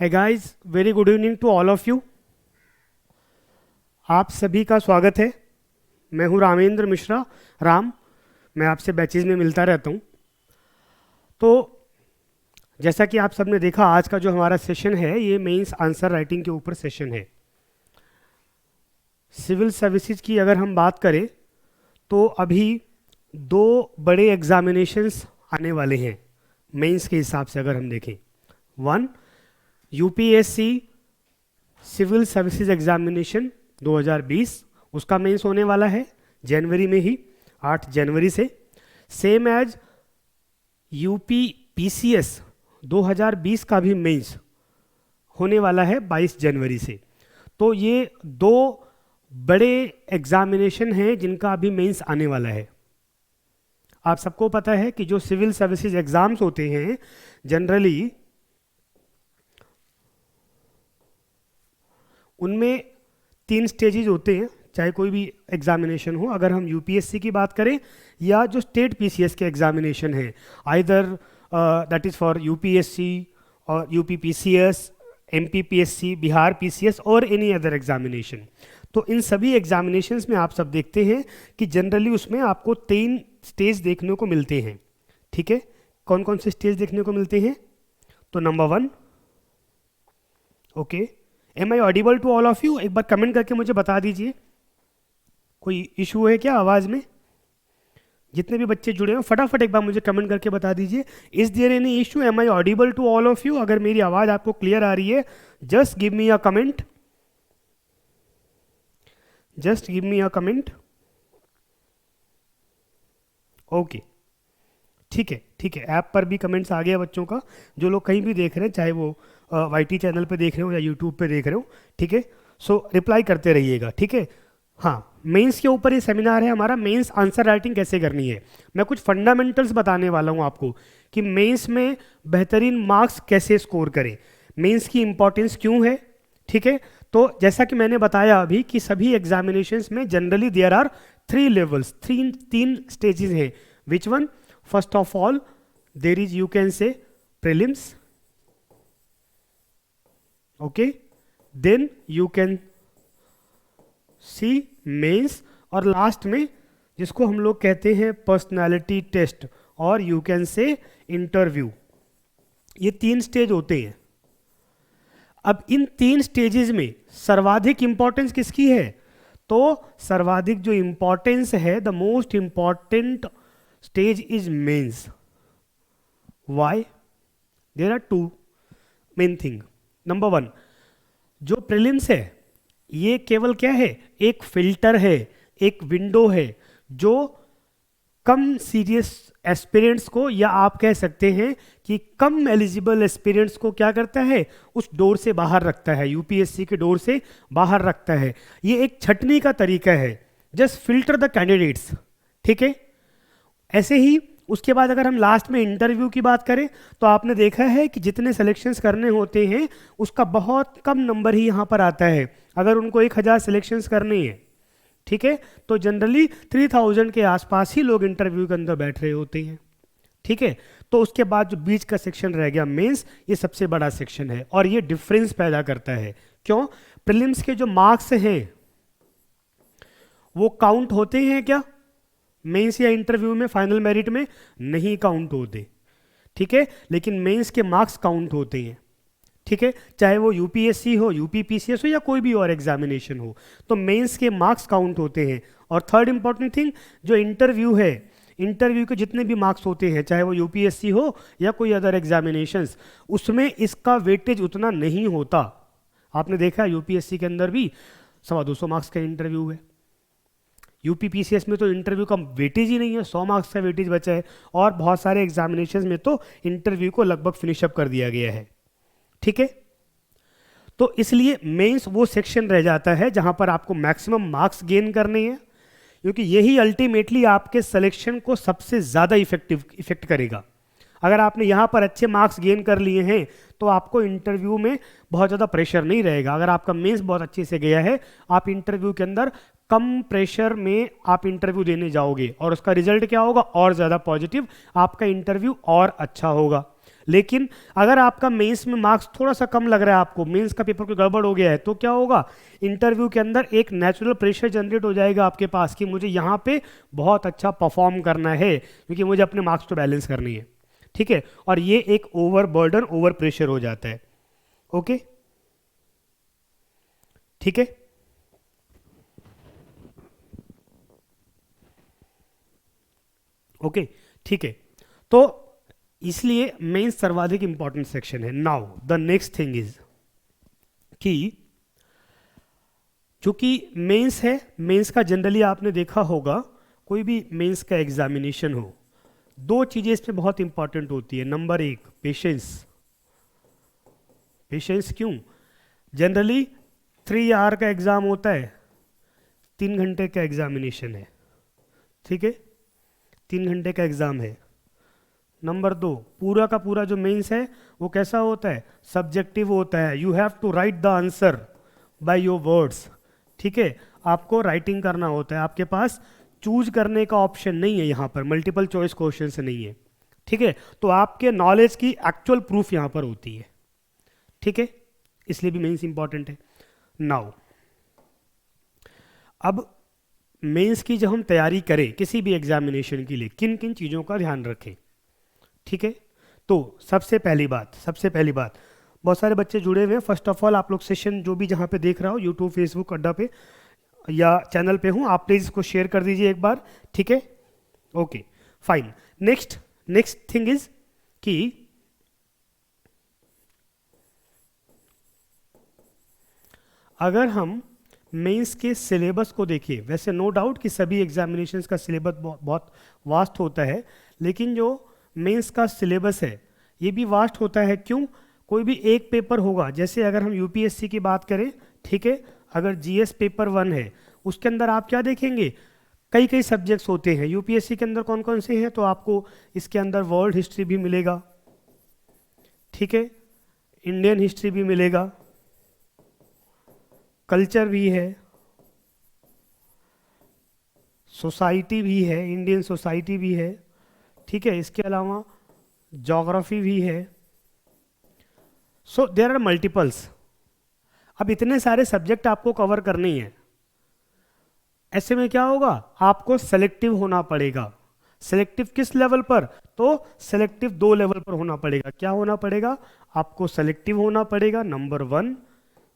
है guys, very good evening to all of you. आप सभी का स्वागत है। मैं हूं रामेंद्र मिश्रा राम। मैं आपसे बैचेज में मिलता रहता हूं। तो जैसा कि आप सबने देखा, आज का जो हमारा सेशन है ये मेंस आंसर राइटिंग के ऊपर सेशन है। सिविल सर्विसेज की अगर हम बात करें तो अभी दो बड़े एग्जामिनेशंस आने वाले हैं मेंस के हिसाब से। अगर हम देखें, one UPSC civil services examination 2020, उसका मेंस होने वाला है जनवरी में ही, 8 जनवरी से। सेम एज यूपी पीसीएस 2020 का भी मेंस होने वाला है 22 जनवरी से। तो ये दो बड़े एग्जामिनेशन हैं जिनका अभी मेंस आने वाला है। आप सबको पता है कि जो सिविल सर्विसेज एग्जाम्स होते हैं जनरली उनमें 3 स्टेजेज होते हैं, चाहे कोई भी एग्जामिनेशन हो। अगर हम यूपीएससी की बात करें या जो स्टेट पीसीएस के एग्जामिनेशन है, either that is for UPSC और UP PCS, MP PSC, Bihar PCS और एनी अदर एग्जामिनेशन। तो इन सभी एग्जामिनेशंस में आप सब देखते हैं कि जनरली उसमें आपको 3 स्टेज देखने को मिलते हैं। ठीक है, कौन कौन से स्टेज देखने को मिलते हैं? तो number 1, okay, am I audible to all of you? एक बार कमेंट करके मुझे बता दीजिए, कोई इशू है क्या आवाज़ में? जितने भी बच्चे जुड़े हैं फटाफट एक बार मुझे कमेंट करके बता दीजिए, is there any issue? Am I audible to all of you? अगर मेरी आवाज़ आपको क्लियर आ रही है, just give me a comment, just give me a comment. Okay, ठीक है, ठीक है। ऐप पर भी कमेंट्स आ गया बच्चों का, जो लोग कहीं भी देख रहे हैं, चाहे वो वाईटी चैनल पे देख रहे हो या यूट्यूब पे देख रहे हो। ठीक है, सो रिप्लाई करते रहिएगा। ठीक है, हाँ, मेंस के ऊपर ये सेमिनार है हमारा, मेंस आंसर राइटिंग कैसे करनी है। मैं कुछ फंडामेंटल्स बताने वाला हूँ आपको कि मेंस में बेहतरीन मार्क्स कैसे स्कोर करें, मेंस की इंपॉर्टेंस क्यों है। ठीक है, तो जैसा कि मैंने बताया अभी कि सभी एग्जामिनेशंस में generally there are 3 levels, 3 stages हैं। Which one? First of all there is, you can say, prelims, okay, then you can see mains, और लास्ट में जिसको हम लोग कहते हैं पर्सनालिटी टेस्ट, और यू कैन से इंटरव्यू। ये 3 स्टेज होते हैं। अब इन 3 स्टेजेस में सर्वाधिक इंपॉर्टेंस किसकी है? तो सर्वाधिक जो इंपॉर्टेंस है, the most important stage is mains. Why? There are 2 main thing. Number 1, जो प्रीलिम्स है ये केवल क्या है? एक फिल्टर है, एक विंडो है जो कम सीरियस एस्पिरेंट्स को, या आप कह सकते हैं कि कम एलिजिबल एस्पिरेंट्स को क्या करता है? उस डोर से बाहर रखता है, यूपीएससी के डोर से बाहर रखता है। ये एक छटनी का तरीका है, जस्ट फिल्टर द कैंडिडेट्स। ठीक है, ऐसे ही उसके बाद अगर हम लास्ट में इंटरव्यू की बात करें तो आपने देखा है कि जितने सिलेक्शंस करने होते हैं उसका बहुत कम नंबर ही यहाँ पर आता है। अगर उनको 1000 सिलेक्शंस करने हैं, ठीक है, तो जनरली 3000 के आसपास ही लोग इंटरव्यू के अंदर बैठ रहे होते हैं। ठीक है, तो उसके बाद जो बीच का सेक्शन रह गया मेंस, ये सबसे बड़ा सेक्शन है और ये डिफरेंस पैदा करता है। क्यों? प्रीलिम्स के जो मार्क्स हैं वो काउंट होते हैं क्या मेंस या इंटरव्यू में? फाइनल मेरिट में नहीं काउंट होते। ठीक है, लेकिन मेंस के मार्क्स काउंट होते हैं। ठीक है, चाहे वो यूपीएससी हो, यूपी पीसीएस हो या कोई भी और एग्जामिनेशन हो, तो मेंस के मार्क्स काउंट होते हैं। और थर्ड इंपॉर्टेंट थिंग, जो इंटरव्यू है, इंटरव्यू के जितने भी मार्क्स होते हैं, चाहे वो यूपीएससी हो या कोई अदर एग्जामिनेशंस, उसमें इसका वेटेज उतना नहीं होता। आपने देखा यूपीएससी के अंदर भी 250 मार्क्स का इंटरव्यू है, यूपी पीसीएस में तो इंटरव्यू का वेटेज ही नहीं है, 100 मार्क्स का वेटेज बचा है, और बहुत सारे एग्जामिनेशंस में तो इंटरव्यू को लगभग फिनिशअप कर दिया गया है। ठीक है, तो इसलिए मेंस वो सेक्शन रह जाता है जहां पर आपको मैक्सिमम मार्क्स गेन करने हैं, क्योंकि यही अल्टीमेटली आपके सिलेक्शन को सबसे ज़्यादा इफेक्ट करेगा। अगर आपने यहाँ पर अच्छे मार्क्स गेन कर लिए हैं तो आपको इंटरव्यू में बहुत ज़्यादा प्रेशर नहीं रहेगा। अगर आपका मेंस बहुत अच्छे से गया है, आप इंटरव्यू के अंदर कम प्रेशर में आप इंटरव्यू देने जाओगे और उसका रिजल्ट क्या होगा? और ज़्यादा पॉजिटिव, आपका इंटरव्यू और अच्छा होगा। लेकिन अगर आपका मेंस में मार्क्स थोड़ा सा कम लग रहा है, आपको मेंस का पेपर कोई गड़बड़ हो गया है, तो क्या होगा, इंटरव्यू के अंदर एक नेचुरल प्रेशर जनरेट हो जाएगा आपके पास कि मुझे यहाँ पे बहुत अच्छा परफॉर्म करना है क्योंकि मुझे अपने मार्क्स तो बैलेंस करनी है, ठीक है। और ये एक ओवर बर्डन, ओवर प्रेशर हो जाता है। ओके, ठीक है। ओके, ठीक है। तो इसलिए मेंस सर्वाधिक इंपॉर्टेंट सेक्शन है। Now the next thing is कि चूंकि मेंस है, मेंस का जनरली आपने देखा होगा, कोई भी मेंस का एग्जामिनेशन हो, दो चीजें इसमें बहुत इंपॉर्टेंट होती है। नंबर एक, पेशेंस। पेशेंस क्यों? जनरली 3 आवर का एग्जाम होता है, 3 घंटे का एग्जामिनेशन है, ठीक है, 3 घंटे का एग्जाम है। नंबर दो, पूरा का पूरा जो मेंस है वो कैसा होता है, सब्जेक्टिव होता है। You have to write the answer by your words, ठीक है, आपको राइटिंग करना होता है। आपके पास चूज करने का ऑप्शन नहीं है, यहाँ पर मल्टीपल चॉइस क्वेश्चन से नहीं है, ठीक है। तो आपके नॉलेज की एक्चुअल प्रूफ यहाँ पर होती है, ठीक है, इसलिए भी मेंस इंपॉर्टेंट है। नाउ अब मेंस की जब हम तैयारी करें किसी भी एग्जामिनेशन के लिए, किन किन चीज़ों का ध्यान रखें, ठीक है। तो सबसे पहली बात, बहुत सारे बच्चे जुड़े हुए हैं। फर्स्ट ऑफ ऑल आप लोग सेशन जो भी जहाँ पे देख रहा हो, यूट्यूब, फेसबुक, अड्डा पे या चैनल पे हूँ, आप प्लीज़ इसको शेयर कर दीजिए एक बार, ठीक है। Okay, fine. Next thing is कि अगर हम मेंस के सिलेबस को देखिए, वैसे नो डाउट कि सभी एग्जामिनेशंस का सिलेबस बहुत वास्ट होता है, लेकिन जो मेंस का सिलेबस है ये भी वास्ट होता है। क्यों? कोई भी एक पेपर होगा, जैसे अगर हम यूपीएससी की बात करें, ठीक है, अगर जीएस पेपर 1 है, उसके अंदर आप क्या देखेंगे, कई कई सब्जेक्ट्स होते हैं। यूपीएससी के अंदर कौन कौन से हैं, तो आपको इसके अंदर वर्ल्ड हिस्ट्री भी मिलेगा, ठीक है, इंडियन हिस्ट्री भी मिलेगा, कल्चर भी है, सोसाइटी भी है, इंडियन सोसाइटी भी है, ठीक है, इसके अलावा ज्योग्राफी भी है। So there are multiples. अब इतने सारे सब्जेक्ट आपको कवर करने हैं, ऐसे में क्या होगा, आपको सेलेक्टिव होना पड़ेगा। सेलेक्टिव किस लेवल पर, तो सेलेक्टिव 2 लेवल पर होना पड़ेगा। क्या होना पड़ेगा, आपको सेलेक्टिव होना पड़ेगा, नंबर 1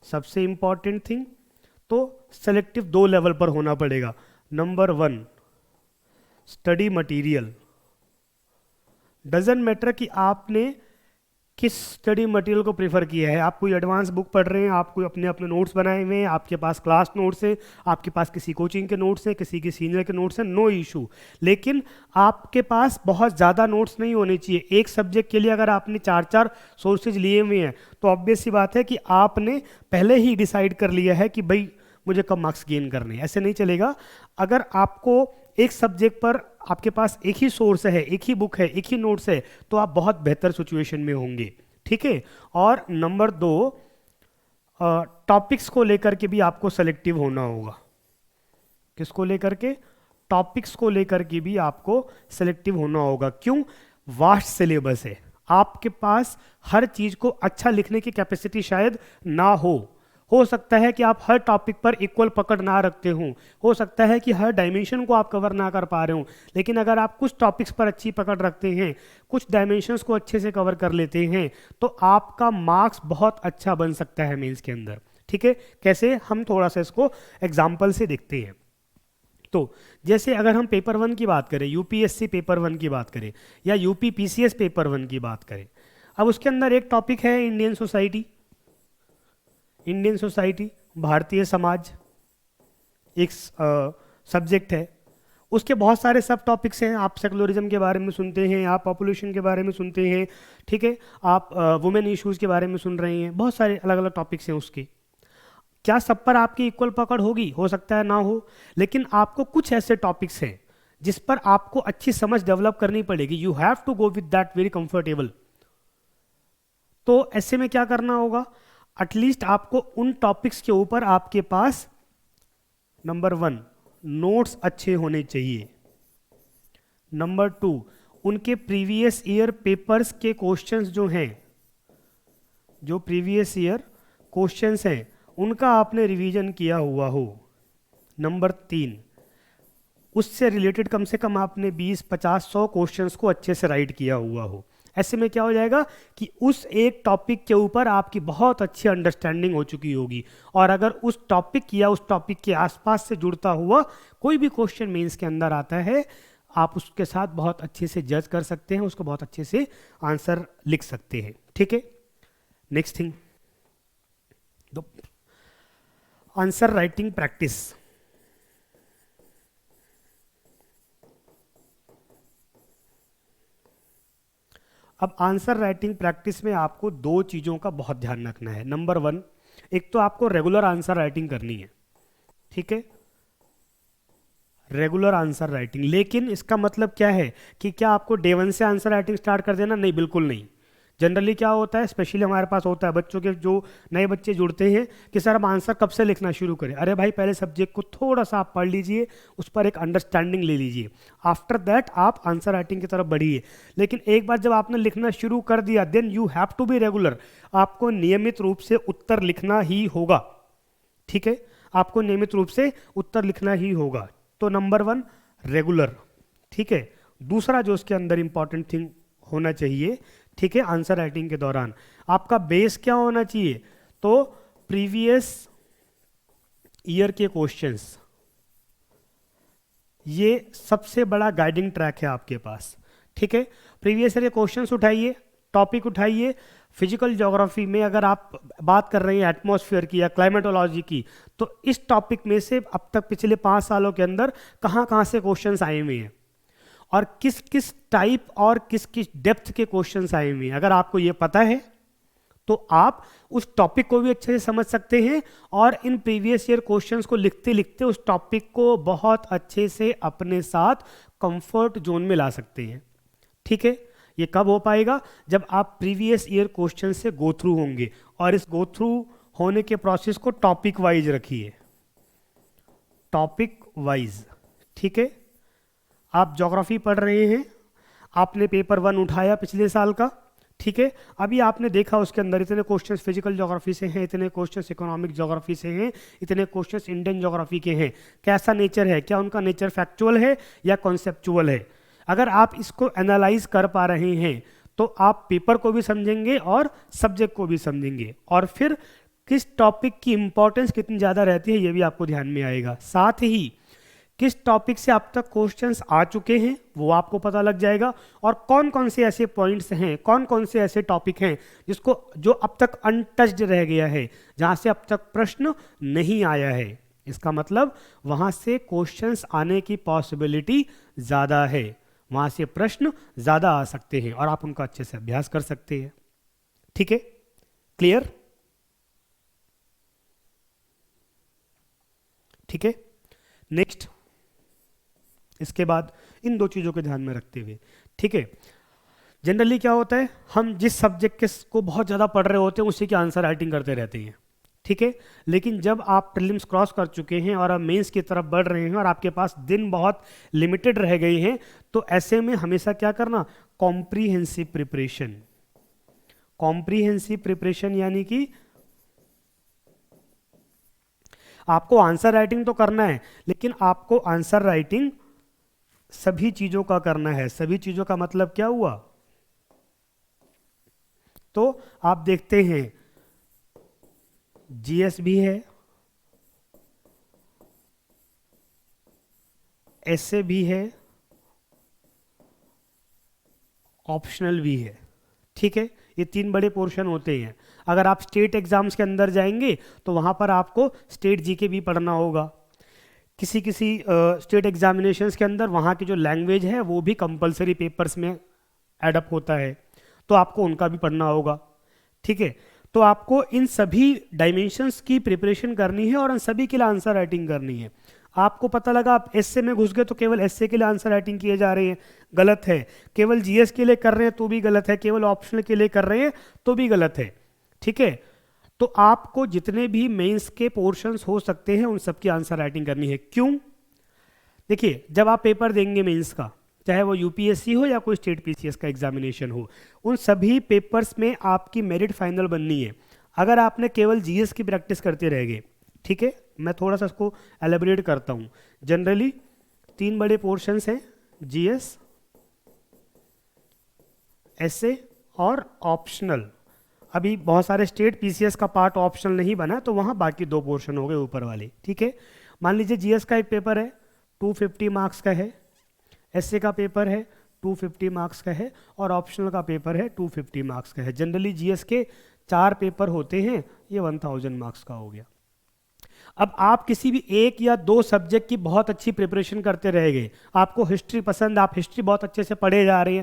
सबसे इंपॉर्टेंट थिंग। तो सेलेक्टिव 2 लेवल पर होना पड़ेगा। Number 1, study material. Doesn't matter कि आपने किस स्टडी मटेरियल को प्रेफर किया है, आप कोई एडवांस बुक पढ़ रहे हैं, आप कोई अपने अपने नोट्स बनाए हुए हैं, आपके पास क्लास नोट्स हैं, आपके पास किसी कोचिंग के नोट्स हैं, किसी के सीनियर के नोट्स हैं, नो इशू। लेकिन आपके पास बहुत ज़्यादा नोट्स नहीं होने चाहिए। एक सब्जेक्ट के लिए अगर आपने 4 सोर्सेज लिए हुए हैं, तो ऑब्वियस सी बात है कि आपने पहले ही डिसाइड कर लिया है कि भाई मुझे कब मार्क्स गेन करने हैं। ऐसे नहीं चलेगा। अगर आपको एक सब्जेक्ट पर आपके पास एक ही सोर्स है, एक ही बुक है, एक ही नोट्स है, तो आप बहुत बेहतर सिचुएशन में होंगे, ठीक है। और नंबर 2, टॉपिक्स को लेकर के भी आपको सेलेक्टिव होना होगा। किसको लेकर के, टॉपिक्स को लेकर के भी आपको सेलेक्टिव होना होगा। क्यों? वास्ट सिलेबस है, आपके पास हर चीज को अच्छा लिखने की कैपेसिटी शायद ना हो सकता है कि आप हर टॉपिक पर इक्वल पकड़ ना रखते हो सकता है कि हर डायमेंशन को आप कवर ना कर पा रहे हो। लेकिन अगर आप कुछ टॉपिक्स पर अच्छी पकड़ रखते हैं, कुछ डायमेंशंस को अच्छे से कवर कर लेते हैं, तो आपका मार्क्स बहुत अच्छा बन सकता है मेंस के अंदर, ठीक है। कैसे, हम थोड़ा सा इसको एग्जाम्पल से देखते हैं। तो जैसे अगर हम पेपर 1 की बात करें, यूपीएससी पेपर 1 की बात करें, या यूपी पीसीएस पेपर 1 की बात करें, अब उसके अंदर एक टॉपिक है Indian society. Indian society, Bharatiya Samaj, एक सब्जेक्ट है। उसके बहुत सारे सब टॉपिक्स हैं। आप सेकुलरिज्म के बारे में सुनते हैं, आप पॉपुलेशन के बारे में सुनते हैं, ठीक है, आप वुमेन इश्यूज के बारे में सुन रहे हैं, बहुत सारे अलग अलग टॉपिक्स हैं उसके। क्या सब पर आपकी इक्वल पकड़ होगी? हो सकता है ना हो, लेकिन आपको कुछ ऐसे टॉपिक्स हैं जिस पर आपको अच्छी समझ डेवलप करनी पड़ेगी। You have to go with that very comfortable. तो ऐसे में क्या करना होगा, एटलीस्ट आपको उन टॉपिक्स के ऊपर आपके पास नंबर 1 नोट्स अच्छे होने चाहिए, नंबर 2 उनके प्रीवियस ईयर पेपर्स के क्वेश्चंस जो हैं, जो प्रीवियस ईयर क्वेश्चंस हैं उनका आपने रिवीजन किया हुआ हो। नंबर 3, उससे रिलेटेड कम से कम आपने 20, 50, 100 क्वेश्चंस को अच्छे से राइट किया हुआ हो। ऐसे में क्या हो जाएगा कि उस एक टॉपिक के ऊपर आपकी बहुत अच्छी अंडरस्टैंडिंग हो चुकी होगी, और अगर उस टॉपिक या उस टॉपिक के आसपास से जुड़ता हुआ कोई भी क्वेश्चन मेंस के अंदर आता है, आप उसके साथ बहुत अच्छे से जज कर सकते हैं, उसको बहुत अच्छे से आंसर लिख सकते हैं। ठीक है, next thing, answer writing practice. अब आंसर राइटिंग प्रैक्टिस में आपको 2 चीज़ों का बहुत ध्यान रखना है। नंबर 1, एक तो आपको रेगुलर आंसर राइटिंग करनी है, ठीक है, रेगुलर आंसर राइटिंग। लेकिन इसका मतलब क्या है कि क्या आपको डे 1 से आंसर राइटिंग स्टार्ट कर देना? नहीं, बिल्कुल नहीं। जनरली क्या होता है, स्पेशली हमारे पास होता है बच्चों के, जो नए बच्चे जुड़ते हैं कि सर हम आंसर कब से लिखना शुरू करें? अरे भाई, पहले सब्जेक्ट को थोड़ा सा आप पढ़ लीजिए, उस पर एक अंडरस्टैंडिंग ले लीजिए, आफ्टर दैट आप आंसर राइटिंग की तरफ बढ़िए। लेकिन एक बार जब आपने लिखना शुरू कर दिया, then you have to be regular. आपको नियमित रूप से उत्तर लिखना ही होगा, ठीक है, आपको नियमित रूप से उत्तर लिखना ही होगा। तो नंबर 1, रेगुलर, ठीक है। दूसरा जो उसके अंदर इंपॉर्टेंट थिंग होना चाहिए, ठीक है, आंसर राइटिंग के दौरान आपका बेस क्या होना चाहिए? तो प्रीवियस ईयर के क्वेश्चंस, ये सबसे बड़ा गाइडिंग ट्रैक है आपके पास, ठीक है। प्रीवियस ईयर के क्वेश्चंस उठाइए, टॉपिक उठाइए। फिजिकल ज्योग्राफी में अगर आप बात कर रहे हैं एटमॉस्फेयर की या क्लाइमेटोलॉजी की, तो इस टॉपिक में से अब तक पिछले 5 सालों के अंदर कहाँ कहाँ से क्वेश्चंस आए हुए हैं और किस किस टाइप और किस किस डेप्थ के क्वेश्चंस आए हुए हैं। अगर आपको ये पता है तो आप उस टॉपिक को भी अच्छे से समझ सकते हैं और इन प्रीवियस ईयर क्वेश्चंस को लिखते लिखते उस टॉपिक को बहुत अच्छे से अपने साथ कंफर्ट जोन में ला सकते हैं, ठीक है। ये कब हो पाएगा? जब आप प्रीवियस ईयर क्वेश्चन से गो थ्रू होंगे, और इस गो थ्रू होने के प्रोसेस को टॉपिक वाइज रखिए, टॉपिक वाइज, ठीक है। आप ज्योग्राफी पढ़ रहे हैं, आपने पेपर 1 उठाया पिछले साल का, ठीक है। अभी आपने देखा उसके अंदर इतने क्वेश्चंस फिजिकल ज्योग्राफी से हैं, इतने क्वेश्चंस इकोनॉमिक ज्योग्राफी से हैं, इतने क्वेश्चंस इंडियन ज्योग्राफी के हैं। कैसा नेचर है? क्या उनका नेचर फैक्चुअल है या कॉन्सेप्चुअल है? अगर आप इसको एनालाइज कर पा रहे हैं तो आप पेपर को भी समझेंगे और सब्जेक्ट को भी समझेंगे, और फिर किस टॉपिक की इंपॉर्टेंस कितनी ज़्यादा रहती है ये भी आपको ध्यान में आएगा। साथ ही किस टॉपिक से अब तक क्वेश्चंस आ चुके हैं वो आपको पता लग जाएगा, और कौन कौन से ऐसे पॉइंट्स हैं, कौन कौन से ऐसे टॉपिक हैं जो अब तक अनटच्ड रह गया है, जहाँ से अब तक प्रश्न नहीं आया है। इसका मतलब वहाँ से क्वेश्चंस आने की पॉसिबिलिटी ज़्यादा है, वहाँ से प्रश्न ज़्यादा आ सकते हैं और आप उनका अच्छे से अभ्यास कर सकते हैं, ठीक है। क्लियर? ठीक है। नेक्स्ट, इसके बाद इन 2 चीज़ों को ध्यान में रखते हुए, ठीक है, जनरली क्या होता है, हम जिस सब्जेक्ट के को बहुत ज़्यादा पढ़ रहे होते हैं उसी की आंसर राइटिंग करते रहते हैं, ठीक है। लेकिन जब आप प्रीलिम्स क्रॉस कर चुके हैं और आप मेंस की तरफ बढ़ रहे हैं और आपके पास दिन बहुत लिमिटेड रह गए हैं, तो ऐसे में हमेशा क्या करना? Comprehensive preparation. कॉम्प्रीहेंसिव प्रिपरेशन यानी कि आपको आंसर राइटिंग तो करना है, लेकिन आपको आंसर राइटिंग सभी चीजों का करना है। सभी चीजों का मतलब क्या हुआ? तो आप देखते हैं जीएस भी है, एसए भी है, ऑप्शनल भी है, ठीक है। ये 3 बड़े पोर्शन होते हैं। अगर आप स्टेट एग्जाम्स के अंदर जाएंगे तो वहां पर आपको स्टेट जीके भी पढ़ना होगा। किसी किसी स्टेट एग्जामिनेशंस के अंदर वहाँ की जो लैंग्वेज है वो भी कंपलसरी पेपर्स में एडअप होता है, तो आपको उनका भी पढ़ना होगा, ठीक है। तो आपको इन सभी डायमेंशंस की प्रिपरेशन करनी है और इन सभी के लिए आंसर राइटिंग करनी है। आपको पता लगा आप एसए में घुस गए तो केवल एसए के लिए आंसर राइटिंग किए जा रहे हैं, गलत है। केवल जीएस के लिए कर रहे हैं तो भी गलत है, केवल ऑप्शनल के लिए कर रहे हैं तो भी गलत है, ठीक है। तो आपको जितने भी मेंस के पोर्शंस हो सकते हैं उन सबकी आंसर राइटिंग करनी है। क्यों? देखिए, जब आप पेपर देंगे मेंस का, चाहे वो यूपीएससी हो या कोई स्टेट पीसीएस का एग्जामिनेशन हो, उन सभी पेपर्स में आपकी मेरिट फाइनल बननी है। अगर आपने केवल जीएस की प्रैक्टिस करते रह गए, ठीक है, मैं थोड़ा सा इसको एलेबरेट करता हूँ। जनरली 3 बड़े पोर्शंस हैं, जीएस, एसए और ऑप्शनल। अभी बहुत सारे स्टेट पीसीएस का पार्ट ऑप्शनल नहीं बना, तो वहाँ बाकी 2 पोर्शन हो गए ऊपर वाले, ठीक है। मान लीजिए जीएस का एक पेपर है 250 मार्क्स का है, एसए का पेपर है 250 मार्क्स का है, और ऑप्शनल का पेपर है 250 मार्क्स का है। जनरली जीएस के 4 पेपर होते हैं, ये 1000 मार्क्स का हो गया। अब आप किसी भी 1 या 2 सब्जेक्ट की बहुत अच्छी प्रिपरेशन करते रह गए, आपको हिस्ट्री पसंद, आप हिस्ट्री बहुत अच्छे से पढ़े जा रहे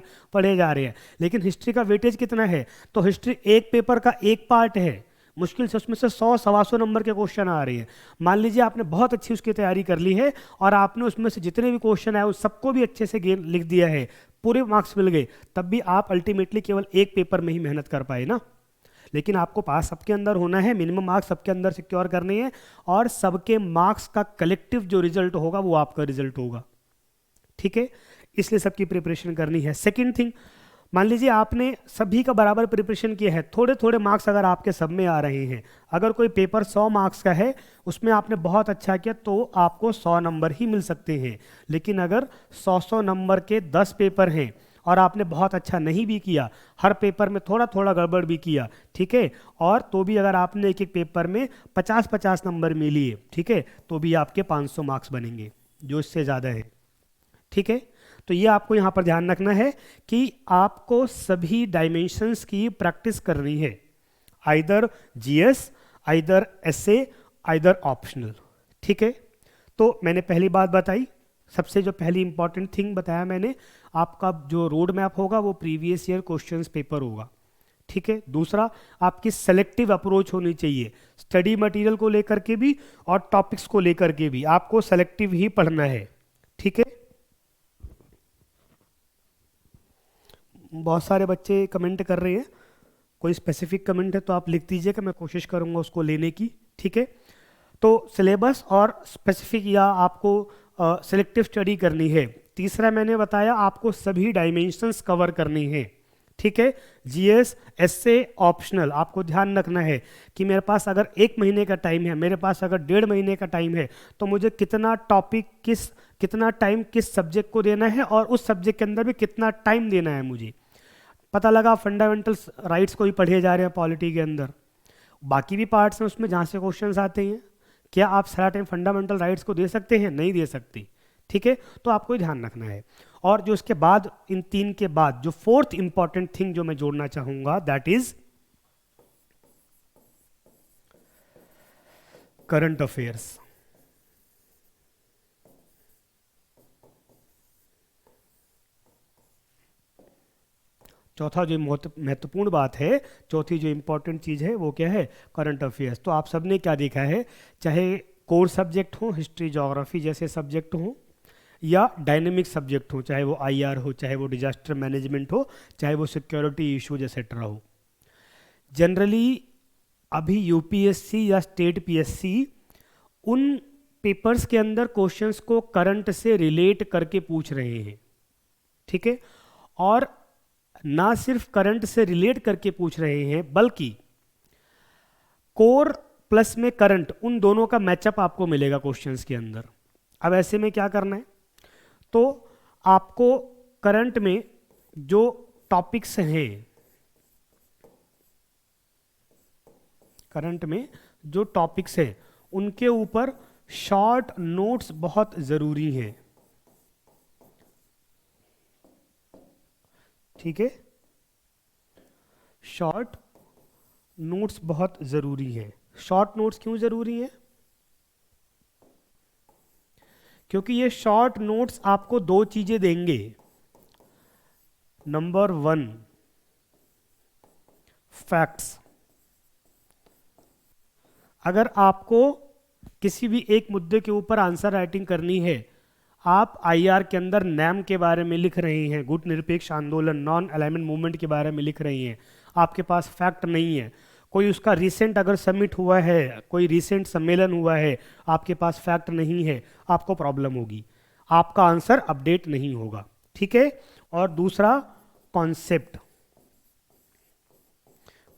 हैं, लेकिन हिस्ट्री का वेटेज कितना है, तो हिस्ट्री एक पेपर का एक पार्ट है, मुश्किल से उसमें से 100-125 नंबर के क्वेश्चन आ रहे हैं। मान लीजिए आपने बहुत अच्छी उसकी तैयारी कर ली है और आपने उसमें से जितने भी क्वेश्चन आए उस सबको भी अच्छे से लिख दिया है, पूरे मार्क्स मिल गए, तब भी आप अल्टीमेटली केवल एक पेपर में ही मेहनत कर पाए ना। लेकिन आपको पास सबके अंदर होना है, मिनिमम मार्क्स सबके अंदर सिक्योर करने हैं, और सबके मार्क्स का कलेक्टिव जो रिजल्ट होगा वो आपका रिजल्ट होगा, ठीक है। इसलिए सबकी प्रिपरेशन करनी है। सेकंड थिंग, मान लीजिए आपने सभी का बराबर प्रिपरेशन किया है, थोड़े थोड़े मार्क्स अगर आपके सब में आ रहे हैं, अगर कोई पेपर 100 मार्क्स का है, उसमें आपने बहुत अच्छा किया तो आपको 100 नंबर ही मिल सकते हैं। लेकिन अगर 100 नंबर के 10 पेपर हैं और आपने बहुत अच्छा नहीं भी किया, हर पेपर में थोड़ा थोड़ा गड़बड़ भी किया, ठीक है, और तो भी अगर आपने एक एक पेपर में 50-50 नंबर में लिए, ठीक है, तो भी आपके 500 मार्क्स बनेंगे, जो इससे ज़्यादा है, ठीक है। तो ये आपको यहाँ पर ध्यान रखना है कि आपको सभी डायमेंशंस की प्रैक्टिस करनी है, either GS, either SA, either optional, ठीक है। तो मैंने पहली बात बताई, सबसे जो पहली इंपॉर्टेंट थिंग बताया मैंने, आपका जो रोड मैप होगा वो प्रीवियस ईयर क्वेश्चंस पेपर होगा, ठीक है। दूसरा, आपकी सेलेक्टिव अप्रोच होनी चाहिए, स्टडी मटेरियल को लेकर के भी और टॉपिक्स को लेकर के भी आपको सेलेक्टिव ही पढ़ना है, ठीक है। बहुत सारे बच्चे कमेंट कर रहे हैं, कोई स्पेसिफिक कमेंट है तो आप लिख दीजिएगा, मैं कोशिश करूंगा उसको लेने की, ठीक है। तो सिलेबस और स्पेसिफिक या आपको सिलेक्टिव स्टडी करनी है। तीसरा मैंने बताया आपको सभी डायमेंशंस कवर करनी है, ठीक है। जीएस, एसए, ऑप्शनल, आपको ध्यान रखना है कि मेरे पास अगर 1 महीने का टाइम है, मेरे पास अगर 1.5 महीने का टाइम है, तो मुझे कितना टॉपिक कितना टाइम किस सब्जेक्ट को देना है और उस सब्जेक्ट के अंदर भी कितना टाइम देना है। मुझे पता लगा फंडामेंटल्स राइट्स को ही पढ़े जा रहे हैं पॉलिटी के अंदर, बाकी भी पार्ट्स हैं उसमें जहाँ से क्वेश्चंस आते हैं, क्या आप सारा टाइम फंडामेंटल राइट्स को दे सकते हैं? नहीं दे सकते, ठीक है। तो आपको ध्यान रखना है। और जो इसके बाद, इन 3 के बाद जो 4th इंपॉर्टेंट थिंग जो मैं जोड़ना चाहूंगा, दैट इज करंट अफेयर्स। चौथा जो महत्वपूर्ण बात है, चौथी जो इंपॉर्टेंट चीज़ है वो क्या है? Current affairs. तो आप सबने क्या देखा है, चाहे कोर सब्जेक्ट हो, हिस्ट्री ज्योग्राफी जैसे सब्जेक्ट हो, या डायनेमिक सब्जेक्ट हो, चाहे वो आईआर हो, चाहे वो डिजास्टर मैनेजमेंट हो, चाहे वो सिक्योरिटी इश्यूज एक्सेट्रा हो, जनरली अभी यूपीएससी या स्टेट पीएससी उन पेपर्स के अंदर क्वेश्चंस को करंट से रिलेट करके पूछ रहे हैं, ठीक है। और ना सिर्फ करंट से रिलेट करके पूछ रहे हैं, बल्कि कोर प्लस में करंट, उन दोनों का मैचअप आपको मिलेगा क्वेश्चंस के अंदर। अब ऐसे में क्या करना है, तो आपको करंट में जो टॉपिक्स हैं, करंट में जो टॉपिक्स हैं उनके ऊपर शॉर्ट नोट्स बहुत जरूरी हैं, ठीक है। शॉर्ट नोट्स बहुत जरूरी हैं। शॉर्ट नोट्स क्यों जरूरी है? क्योंकि ये शॉर्ट नोट्स आपको 2 चीजें देंगे। Number 1, facts. अगर आपको किसी भी एक मुद्दे के ऊपर आंसर राइटिंग करनी है, आप आईआर के अंदर नैम के बारे में लिख रहे हैं, गुट निरपेक्ष आंदोलन, नॉन अलाइनमेंट मूवमेंट के बारे में लिख रही हैं, आपके पास फैक्ट नहीं है, कोई उसका रिसेंट अगर समिट हुआ है, कोई रिसेंट सम्मेलन हुआ है, आपके पास फैक्ट नहीं है, आपको प्रॉब्लम होगी, आपका आंसर अपडेट नहीं होगा, ठीक है। और दूसरा concept.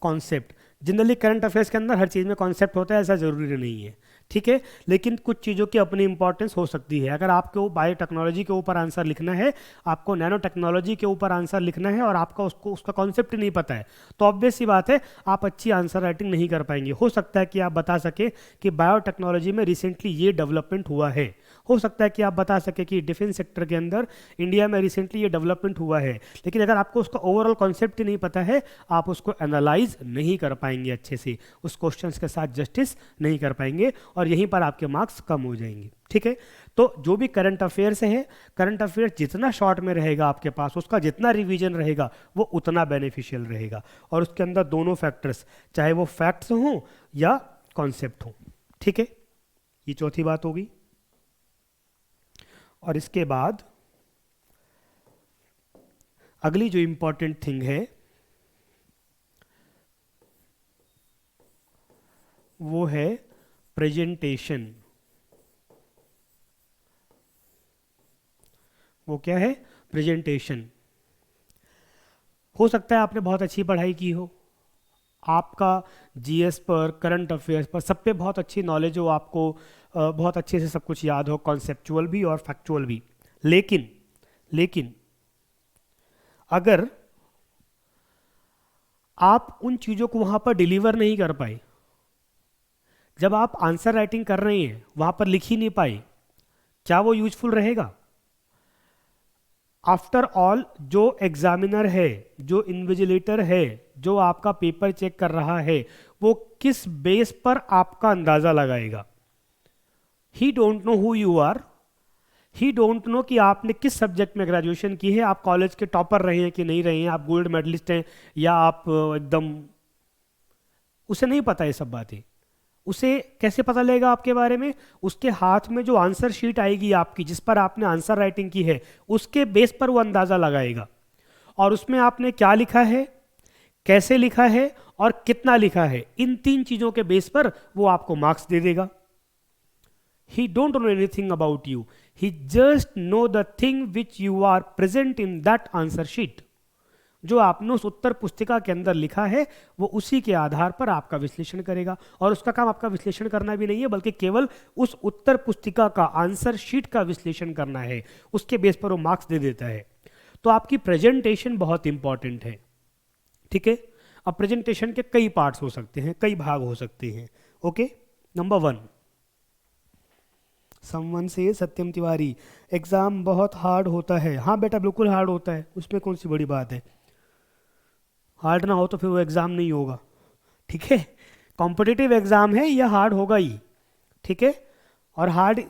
Concept generally current affairs के अंदर हर चीज़ में कॉन्सेप्ट होता है, ऐसा ज़रूरी नहीं है, ठीक है, लेकिन कुछ चीज़ों की अपनी इंपॉर्टेंस हो सकती है। अगर आपको बायोटेक्नोलॉजी के ऊपर आंसर लिखना है, आपको नैनो टेक्नोलॉजी के ऊपर आंसर लिखना है और आपका उसका कॉन्सेप्ट ही नहीं पता है, तो ऑब्वियस सी बात है आप अच्छी आंसर राइटिंग नहीं कर पाएंगे। हो सकता है कि आप बता सके कि बायोटेक्नोलॉजी में रिसेंटली ये डेवलपमेंट हुआ है, हो सकता है कि आप बता सके कि डिफेंस सेक्टर के अंदर इंडिया में रिसेंटली ये डेवलपमेंट हुआ है, लेकिन अगर आपको उसका ओवरऑल कॉन्सेप्ट ही नहीं पता है, आप उसको एनालाइज नहीं कर पाएंगे अच्छे से, उस क्वेश्चंस के साथ जस्टिस नहीं कर पाएंगे और यहीं पर आपके मार्क्स कम हो जाएंगे, ठीक है। तो जो भी करंट अफेयर्स है, करंट अफेयर्स जितना शॉर्ट में रहेगा आपके पास, उसका जितना रिवीजन रहेगा वो उतना बेनिफिशियल रहेगा, और उसके अंदर दोनों फैक्टर्स, चाहे वो फैक्ट्स हों या कॉन्सेप्ट हो, ठीक है। ये चौथी बात होगी। और इसके बाद अगली जो इंपॉर्टेंट थिंग है वो है प्रेजेंटेशन। वो क्या है? प्रेजेंटेशन। हो सकता है आपने बहुत अच्छी पढ़ाई की हो, आपका जीएस पर, करंट अफेयर्स पर, सब पे बहुत अच्छी नॉलेज हो, आपको बहुत अच्छे से सब कुछ याद हो, कॉन्सेप्चुअल भी और फैक्चुअल भी, लेकिन अगर आप उन चीज़ों को वहाँ पर डिलीवर नहीं कर पाए, जब आप आंसर राइटिंग कर रहे हैं वहाँ पर लिख ही नहीं पाए, क्या वो यूजफुल रहेगा? आफ्टर ऑल जो एग्जामिनर है, जो इन्विजिलेटर है, जो आपका पेपर चेक कर रहा है, वो किस बेस पर आपका अंदाजा लगाएगा? He don't know who you are, he don't know कि आपने किस सब्जेक्ट में ग्रेजुएशन की है, आप कॉलेज के टॉपर रहे हैं कि नहीं रहे हैं, आप गोल्ड मेडलिस्ट हैं या आप एकदम, उसे नहीं पता ये सब बातें। उसे कैसे पता लगेगा आपके बारे में? उसके हाथ में जो आंसर शीट आएगी आपकी, जिस पर आपने आंसर राइटिंग की है, उसके बेस पर वो अंदाज़ा लगाएगा, और उसमें आपने क्या लिखा है, कैसे लिखा है और कितना लिखा है, इन 3 चीज़ों के बेस पर वो आपको मार्क्स दे देगा। He don't know anything about you, he just know the thing which you are present in that answer sheet. जो आपने उस उत्तर पुस्तिका के अंदर लिखा है, वो उसी के आधार पर आपका विश्लेषण करेगा, और उसका काम आपका विश्लेषण करना भी नहीं है, बल्कि केवल उस उत्तर पुस्तिका का, आंसर शीट का विश्लेषण करना है, उसके बेस पर वो मार्क्स दे देता है। तो आपकी प्रेजेंटेशन बहुत इंपॉर्टेंट है, ठीक है। अब प्रेजेंटेशन के कई पार्ट्स हो सकते हैं, कई भाग हो सकते हैं, ओके। नंबर 1, समवन से सत्यम तिवारी, एग्जाम बहुत हार्ड होता है। हाँ बेटा, बिल्कुल हार्ड होता है, उसमें कौन सी बड़ी बात है। हार्ड ना हो तो फिर वो एग्ज़ाम नहीं होगा, ठीक है। कॉम्पिटिटिव एग्ज़ाम है, यह हार्ड होगा ही, ठीक है। और हार्ड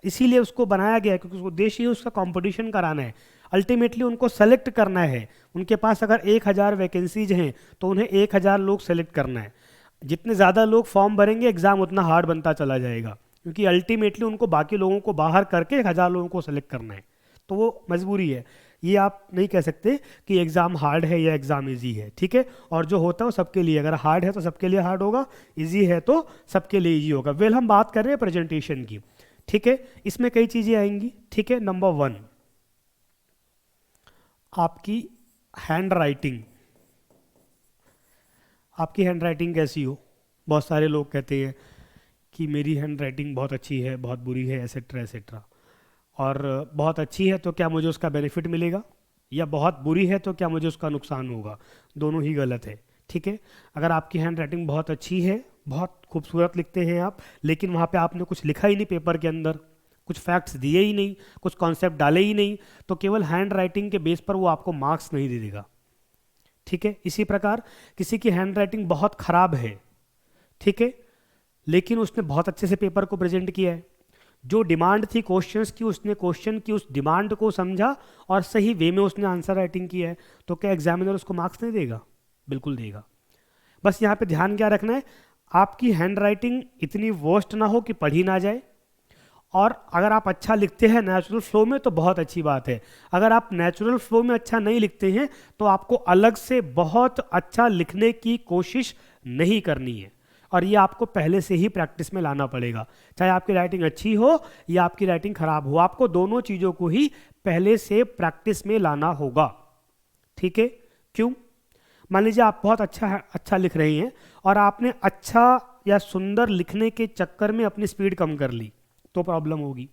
इसीलिए उसको बनाया गया है क्योंकि उसका उद्देश्य ही उसका कंपटीशन कराना है, अल्टीमेटली उनको सेलेक्ट करना है। उनके पास अगर 1000 वैकेंसीज हैं तो उन्हें 1000 लोग सेलेक्ट करना है। जितने ज़्यादा लोग फॉर्म भरेंगे एग्ज़ाम उतना हार्ड बनता चला जाएगा, क्योंकि अल्टीमेटली उनको बाकी लोगों को बाहर करके 1000 लोगों को सेलेक्ट करना है, तो वो मजबूरी है। ये आप नहीं कह सकते कि एग्ज़ाम हार्ड है या एग्ज़ाम इजी है, ठीक है। और जो होता है वो सबके लिए, अगर हार्ड है तो सबके लिए हार्ड होगा, इजी है तो सबके लिए इजी होगा। वेल, हम बात कर रहे हैं प्रेजेंटेशन की, ठीक है। इसमें कई चीज़ें आएंगी, ठीक है। नंबर 1, आपकी हैंड राइटिंग। आपकी हैंड राइटिंग कैसी हो? बहुत सारे लोग कहते हैं कि मेरी हैंड राइटिंग बहुत अच्छी है, बहुत बुरी है, एसेट्रा एसेट्रा। और बहुत अच्छी है तो क्या मुझे उसका बेनिफिट मिलेगा, या बहुत बुरी है तो क्या मुझे उसका नुकसान होगा? दोनों ही गलत है, ठीक है। अगर आपकी हैंड राइटिंग बहुत अच्छी है, बहुत खूबसूरत लिखते हैं आप, लेकिन वहाँ पे आपने कुछ लिखा ही नहीं पेपर के अंदर, कुछ फैक्ट्स दिए ही नहीं, कुछ कॉन्सेप्ट डाले ही नहीं, तो केवल हैंड राइटिंग के बेस पर वो आपको मार्क्स नहीं दे देगा, ठीक है। इसी प्रकार किसी की हैंड राइटिंग बहुत ख़राब है, ठीक है, लेकिन उसने बहुत अच्छे से पेपर को प्रेजेंट किया है, जो डिमांड थी क्वेश्चंस की, उसने क्वेश्चन की उस डिमांड को समझा और सही वे में उसने आंसर राइटिंग किया है, तो क्या एग्जामिनर उसको मार्क्स नहीं देगा? बिल्कुल देगा। बस यहाँ पे ध्यान क्या रखना है, आपकी हैंड राइटिंग इतनी वर्स्ट ना हो कि पढ़ी ना जाए, और अगर आप अच्छा लिखते हैं नेचुरल फ्लो में तो बहुत अच्छी बात है। अगर आप नेचुरल फ्लो में अच्छा नहीं लिखते हैं तो आपको अलग से बहुत अच्छा लिखने की कोशिश नहीं करनी है, और ये आपको पहले से ही प्रैक्टिस में लाना पड़ेगा, चाहे आपकी राइटिंग अच्छी हो या आपकी राइटिंग खराब हो, आपको दोनों चीज़ों को ही पहले से प्रैक्टिस में लाना होगा। ठीक है? क्यों? मान लीजिए आप बहुत अच्छा लिख रही हैं और आपने अच्छा या सुंदर लिखने के चक्कर में अपनी स्पीड कम कर ली, तो प्रॉब्लम होगी।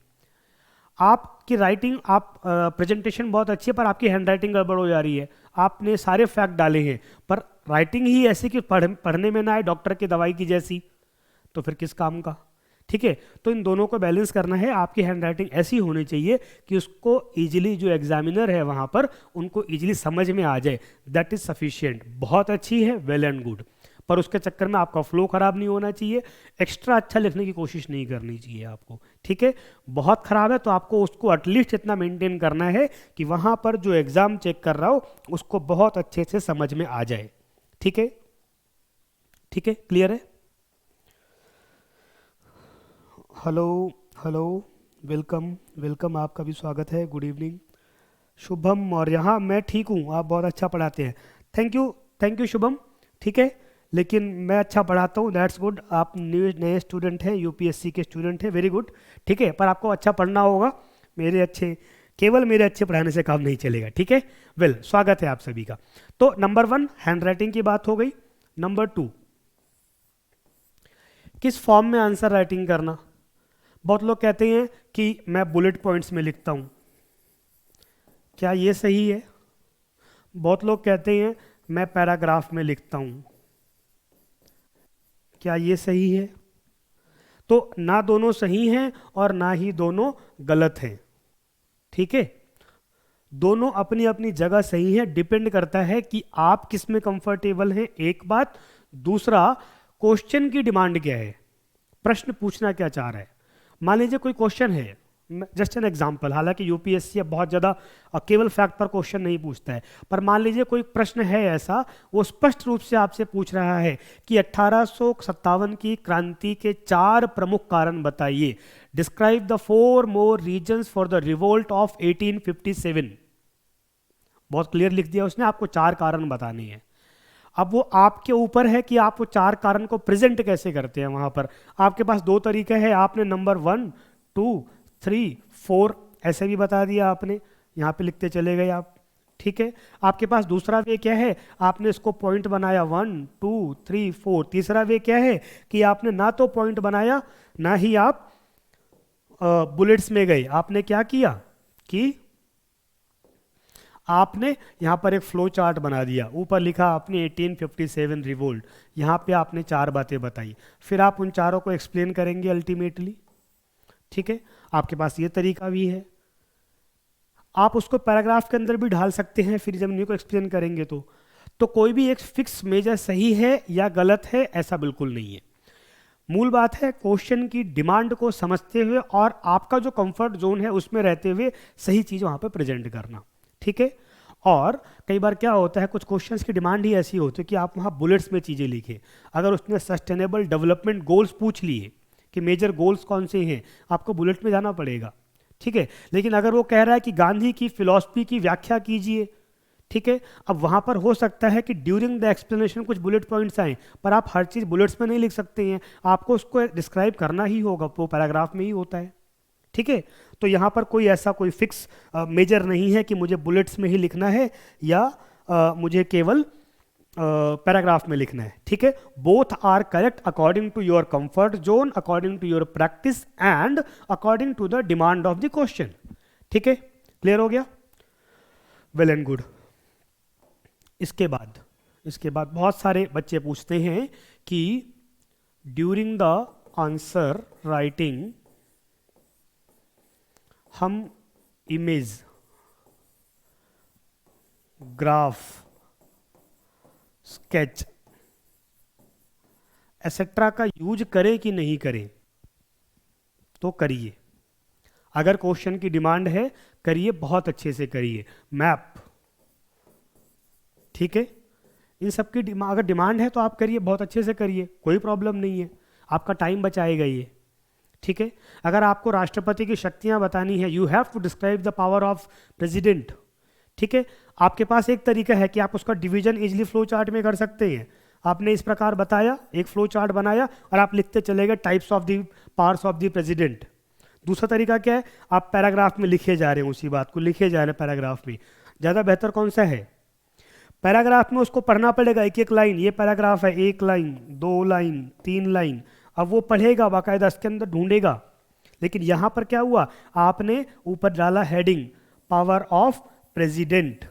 आपकी राइटिंग, आप प्रेजेंटेशन बहुत अच्छी है पर आपकी हैंड राइटिंग गड़बड़ हो जा रही है, आपने सारे फैक्ट डाले हैं पर राइटिंग ही ऐसी कि पढ़ने में ना आए डॉक्टर की दवाई की जैसी, तो फिर किस काम का? ठीक है? तो इन दोनों को बैलेंस करना है। आपकी हैंड राइटिंग ऐसी होनी चाहिए कि उसको इजीली, जो एग्जामिनर है वहाँ पर, उनको इजीली समझ में आ जाए, दैट इज सफिशिएंट। बहुत अच्छी है, वेल एंड गुड, पर उसके चक्कर में आपका फ्लो खराब नहीं होना चाहिए, एक्स्ट्रा अच्छा लिखने की कोशिश नहीं करनी चाहिए आपको। ठीक है? बहुत खराब है तो आपको उसको एटलीस्ट इतना मेंटेन करना है कि वहाँ पर जो एग्जाम चेक कर रहा हो उसको बहुत अच्छे से समझ में आ जाए। ठीक है? ठीक है? क्लियर है? हेलो हेलो, वेलकम वेलकम, आपका भी स्वागत है, गुड इवनिंग। शुभम, और यहाँ मैं ठीक हूँ, आप बहुत अच्छा पढ़ाते हैं, थैंक यू शुभम। ठीक है, लेकिन मैं अच्छा पढ़ाता हूँ, दैट्स गुड। आप नए स्टूडेंट हैं, यूपीएससी के स्टूडेंट हैं, वेरी गुड। ठीक है, पर आपको अच्छा पढ़ना होगा, केवल मेरे अच्छे पढ़ाने से काम नहीं चलेगा। ठीक है, वेल, स्वागत है आप सभी का। तो नंबर 1 हैंड राइटिंग की बात हो गई। नंबर 2 किस फॉर्म में आंसर राइटिंग करना। बहुत लोग कहते हैं कि मैं बुलेट पॉइंट्स में लिखता हूं, क्या ये सही है? बहुत लोग कहते हैं मैं पैराग्राफ में लिखता हूं, क्या ये सही है? तो ना दोनों सही हैं और ना ही दोनों गलत हैं। ठीक है, दोनों अपनी अपनी जगह सही है, डिपेंड करता है कि आप किस में कंफर्टेबल हैं, एक बात। दूसरा, क्वेश्चन की डिमांड क्या है, प्रश्न पूछना क्या चाह रहा है। मान लीजिए कोई क्वेश्चन है, जस्ट एन एग्जांपल, हालांकि यूपीएससी अब बहुत ज़्यादा केवल फैक्ट पर क्वेश्चन नहीं पूछता है, पर मान लीजिए कोई प्रश्न है ऐसा, वो स्पष्ट रूप से आपसे पूछ रहा है कि 1857 की क्रांति के 4 प्रमुख कारण बताइए, describe the 4 more reasons for the revolt of 1857। बहुत क्लियर लिख दिया उसने, आपको 4 कारण बताने हैं। अब वो आपके ऊपर है कि आप वो 4 कारण को प्रेजेंट कैसे करते हैं। वहां पर आपके पास 2 तरीके हैं, आपने नंबर 1, 2, 3, 4 ऐसे भी बता दिया, आपने यहाँ पे लिखते चले गए आप। ठीक है, आपके पास दूसरा वे क्या है, आपने इसको पॉइंट बनाया 1, 2, 3, 4। तीसरा वे क्या है कि आपने ना तो पॉइंट बनाया ना ही आप बुलेट्स में गए, आपने क्या किया कि आपने यहाँ पर एक फ्लो चार्ट बना दिया, ऊपर लिखा आपने 1857 रिवोल्ट, यहाँ पे आपने 4 बातें बताई, फिर आप उन चारों को एक्सप्लेन करेंगे अल्टीमेटली। ठीक है, आपके पास ये तरीका भी है, आप उसको पैराग्राफ के अंदर भी ढाल सकते हैं, फिर जब इन्हीं को एक्सप्लेन करेंगे तो कोई भी एक फिक्स मेजर सही है या गलत है ऐसा बिल्कुल नहीं है। मूल बात है क्वेश्चन की डिमांड को समझते हुए और आपका जो कंफर्ट जोन है उसमें रहते हुए सही चीज़ वहाँ पे प्रेजेंट करना। ठीक है, और कई बार क्या होता है, कुछ क्वेश्चंस की डिमांड ही ऐसी होती है कि आप वहाँ बुलेट्स में चीज़ें लिखें। अगर उसने सस्टेनेबल डेवलपमेंट गोल्स पूछ लिए कि मेजर गोल्स कौन से हैं, आपको बुलेट में जाना पड़ेगा। ठीक है, लेकिन अगर वो कह रहा है कि गांधी की फिलॉसफी की व्याख्या कीजिए, ठीक है, अब वहाँ पर हो सकता है कि ड्यूरिंग द एक्सप्लेनेशन कुछ बुलेट पॉइंट्स आए, पर आप हर चीज़ बुलेट्स में नहीं लिख सकते हैं, आपको उसको डिस्क्राइब करना ही होगा, वो पैराग्राफ में ही होता है। ठीक है, तो यहाँ पर कोई फिक्स मेजर नहीं है कि मुझे बुलेट्स में ही लिखना है या मुझे केवल पैराग्राफ में लिखना है। ठीक है, both are correct according to your comfort zone, according to your practice and according to the demand of the question. ठीक है, क्लियर हो गया, वेल एंड गुड। इसके बाद बहुत सारे बच्चे पूछते हैं कि ड्यूरिंग द आंसर राइटिंग हम इमेज, ग्राफ, स्केच एसेट्रा का यूज करें कि नहीं करें। तो करिए, अगर क्वेश्चन की डिमांड है करिए, बहुत अच्छे से करिए। मैप, ठीक है, इन सब की अगर डिमांड है तो आप करिए, बहुत अच्छे से करिए, कोई प्रॉब्लम नहीं है, आपका टाइम बचाएगा ये। ठीक है, अगर आपको राष्ट्रपति की शक्तियां बतानी है, you have to describe the power of president. ठीक है, आपके पास एक तरीका है कि आप उसका डिवीजन इजिली फ्लो चार्ट में कर सकते हैं। आपने इस प्रकार बताया, एक फ्लो चार्ट बनाया और आप लिखते चले गए types of the powers of the president. दूसरा तरीका क्या है, आप पैराग्राफ में लिखे जा रहे हैं, उसी बात को लिखे जा रहे हैं पैराग्राफ में। ज़्यादा बेहतर कौन सा है, पैराग्राफ में उसको पढ़ना पड़ेगा एक एक लाइन, ये पैराग्राफ है, 1 लाइन 2 लाइन 3 लाइन, अब वो पढ़ेगा बाकायदा, इसके अंदर ढूंढेगा। लेकिन यहाँ पर क्या हुआ, आपने ऊपर डाला हेडिंग पावर ऑफ प्रेसिडेंट,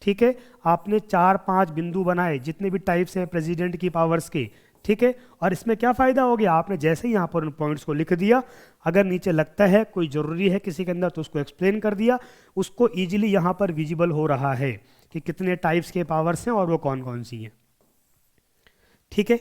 ठीक है, आपने 4-5 बिंदु बनाए जितने भी टाइप्स हैं प्रेसिडेंट की पावर्स के, ठीक है। और इसमें क्या फ़ायदा हो गया, आपने जैसे ही यहाँ पर उन पॉइंट्स को लिख दिया, अगर नीचे लगता है कोई ज़रूरी है किसी के अंदर तो उसको एक्सप्लेन कर दिया, उसको ईजिली यहाँ पर विजिबल हो रहा है कि कितने टाइप्स के पावर्स हैं और वो कौन कौन सी हैं, ठीक है।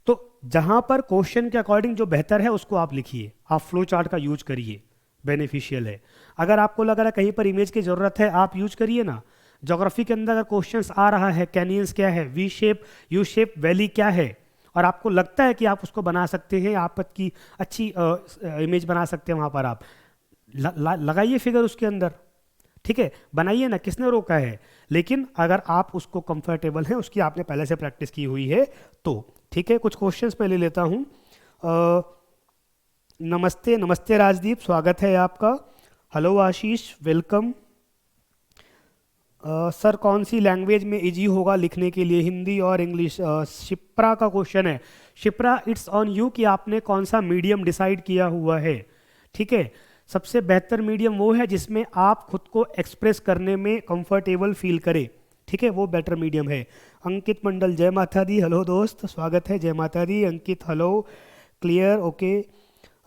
तो जहाँ पर क्वेश्चन के अकॉर्डिंग जो बेहतर है उसको आप लिखिए, आप फ्लो चार्ट का यूज करिए, बेनिफिशियल है। अगर आपको लग रहा है कहीं पर इमेज की ज़रूरत है, आप यूज करिए ना। ज्योग्राफी के अंदर अगर क्वेश्चंस आ रहा है, कैनियंस क्या है, V shape U shape valley क्या है, और आपको लगता है कि आप उसको बना सकते हैं, आप की अच्छी इमेज बना सकते हैं, वहाँ पर आप लगाइए फिगर उसके अंदर, ठीक है, बनाइए ना, किसने रोका है। लेकिन अगर आप उसको कंफर्टेबल हैं, उसकी आपने पहले से प्रैक्टिस की हुई है तो ठीक है। कुछ क्वेश्चंस मैं ले लेता हूँ। नमस्ते, नमस्ते राजदीप, स्वागत है आपका। हेलो आशीष, वेलकम। सर कौन सी लैंग्वेज में इजी होगा लिखने के लिए, हिंदी और इंग्लिश? शिप्रा का क्वेश्चन है। शिप्रा, इट्स ऑन यू कि आपने कौन सा मीडियम डिसाइड किया हुआ है, ठीक है। सबसे बेहतर मीडियम वो है जिसमें आप खुद को एक्सप्रेस करने में कंफर्टेबल फील करें, ठीक है, वो बेटर मीडियम है। अंकित मंडल, जय माता दी, हेलो दोस्त, स्वागत है, जय माता दी। Ankit hello, clear, okay.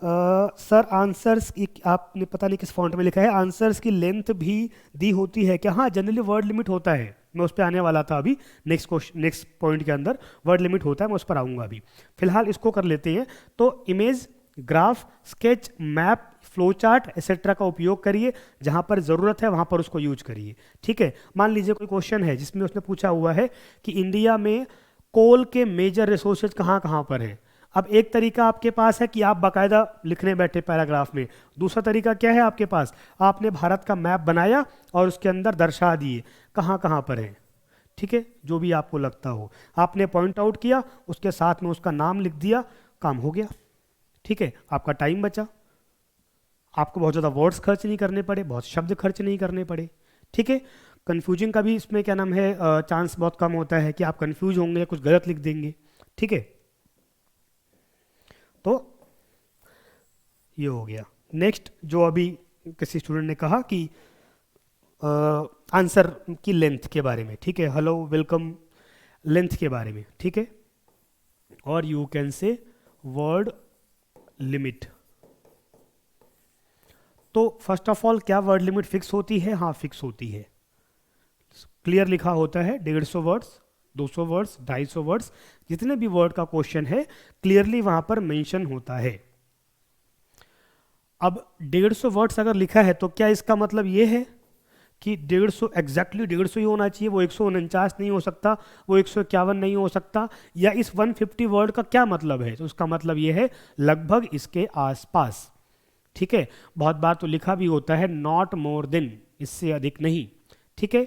Sir answers की आपने पता नहीं किस फॉन्ट में लिखा है, आंसर्स की लेंथ भी दी होती है क्या? हाँ, जनरली वर्ड लिमिट होता है, मैं उस पर आने वाला था अभी, नेक्स्ट क्वेश्चन नेक्स्ट पॉइंट के अंदर वर्ड लिमिट होता है, मैं उस पर आऊँगा अभी। फिलहाल इसको कर लेते हैं। तो image, graph, sketch, map, flow chart etcetera का उपयोग करिए, जहाँ पर ज़रूरत है वहाँ पर उसको यूज करिए, ठीक है। मान लीजिए कोई क्वेश्चन है जिसमें उसने पूछा हुआ है कि इंडिया में कोल के मेजर रिसोर्सेज कहाँ कहाँ पर हैं। अब एक तरीका आपके पास है कि आप बाकायदा लिखने बैठे पैराग्राफ में, दूसरा तरीका क्या है आपके पास, आपने भारत का मैप बनाया और उसके अंदर दर्शा दिए कहाँ कहाँ पर है, ठीक है, जो भी आपको लगता हो आपने पॉइंट आउट किया, उसके साथ में उसका नाम लिख दिया, काम हो गया, ठीक है। आपका टाइम बचा, आपको बहुत ज़्यादा वर्ड्स खर्च नहीं करने पड़े, बहुत शब्द खर्च नहीं करने पड़े, ठीक है। कन्फ्यूजिंग का भी इसमें क्या नाम है चांस बहुत कम होता है कि आप कन्फ्यूज होंगे, कुछ गलत लिख देंगे, ठीक है। तो ये हो गया। नेक्स्ट, जो अभी किसी स्टूडेंट ने कहा कि आंसर की लेंथ के बारे में, ठीक है, हेलो वेलकम, लेंथ के बारे में, ठीक है। और यू कैन से वर्ड लिमिट। तो फर्स्ट ऑफ ऑल क्या वर्ड लिमिट फिक्स होती है? हाँ, फिक्स होती है, क्लियर लिखा होता है 150 वर्ड्स, 200 वर्ड्स, 250 वर्ड्स, जितने भी वर्ड का क्वेश्चन है क्लियरली वहां पर मेंशन होता है। अब 150 वर्ड्स अगर लिखा है तो क्या इसका मतलब ये है कि 150 एग्जैक्टली 150 ही होना चाहिए, वो 149 नहीं हो सकता, वो 151 नहीं हो सकता, या इस 150 वर्ड का क्या मतलब है? तो उसका मतलब ये है लगभग इसके आसपास, ठीक है। बहुत बार तो लिखा भी होता है नॉट मोर देन, इससे अधिक नहीं, ठीक है।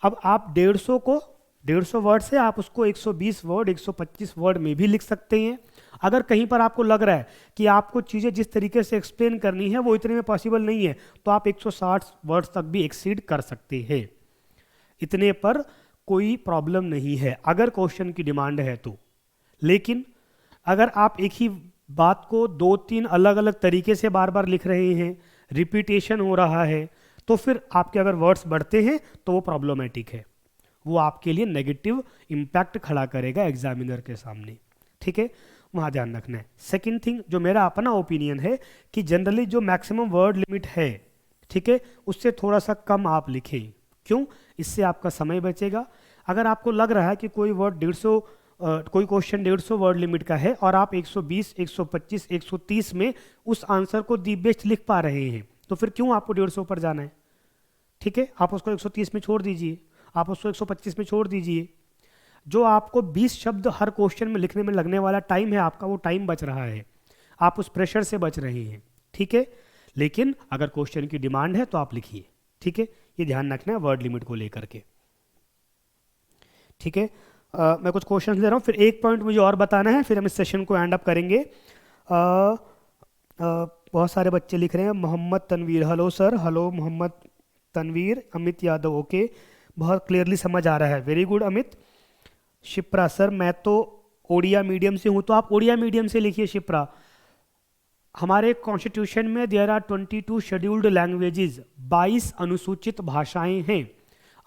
अब आप 150 को 150 वर्ड से आप उसको 120 वर्ड 125 वर्ड में भी लिख सकते हैं। अगर कहीं पर आपको लग रहा है कि आपको चीज़ें जिस तरीके से एक्सप्लेन करनी है वो इतने में पॉसिबल नहीं है, तो आप 160 वर्ड्स तक भी एक्सीड कर सकते हैं, इतने पर कोई प्रॉब्लम नहीं है अगर क्वेश्चन की डिमांड है तो। लेकिन अगर आप एक ही बात को 2-3 अलग अलग तरीके से बार बार लिख रहे हैं, रिपीटेशन हो रहा है, तो फिर आपके अगर वर्ड्स बढ़ते हैं तो वो प्रॉब्लमेटिक है, वो आपके लिए नेगेटिव इम्पैक्ट खड़ा करेगा एग्जामिनर के सामने, ठीक है, वहाँ ध्यान रखना है। सेकंड थिंग, जो मेरा अपना ओपिनियन है कि जनरली जो मैक्सिमम वर्ड लिमिट है, ठीक है, उससे थोड़ा सा कम आप लिखें। क्यों? इससे आपका समय बचेगा। अगर आपको लग रहा है कि कोई वर्ड 150 कोई क्वेश्चन 150 वर्ड लिमिट का है और आप 120, 125, 130 में उस आंसर को दी बेस्ट लिख पा रहे हैं, तो फिर क्यों आपको 150 पर जाना है, ठीक है। आप उसको 130 में छोड़ दीजिए, आप उसको 125 में छोड़ दीजिए। जो आपको 20 शब्द हर क्वेश्चन में लिखने में लगने वाला टाइम है आपका, वो टाइम बच रहा है, आप उस प्रेशर से बच रहे हैं, ठीक है। लेकिन अगर क्वेश्चन की डिमांड है तो आप लिखिए, ठीक है, ये ध्यान रखना है वर्ड लिमिट को लेकर के, ठीक है। मैं कुछ क्वेश्चन ले रहा हूँ, फिर एक पॉइंट मुझे और बताना है, फिर हम इस सेशन को एंड अप करेंगे। बहुत सारे बच्चे लिख रहे हैं। Mohammad Tanveer, hello sir. Hello Mohammad Tanveer. Amit Yadav, okay, बहुत क्लियरली समझ आ रहा है, very good Amit. Shipra, sir मैं तो ओडिया मीडियम से हूँ, तो आप ओडिया मीडियम से लिखिए शिप्रा। हमारे कॉन्स्टिट्यूशन में देयर आर 22 शेड्यूल्ड लैंग्वेजेस, 22 अनुसूचित भाषाएं हैं।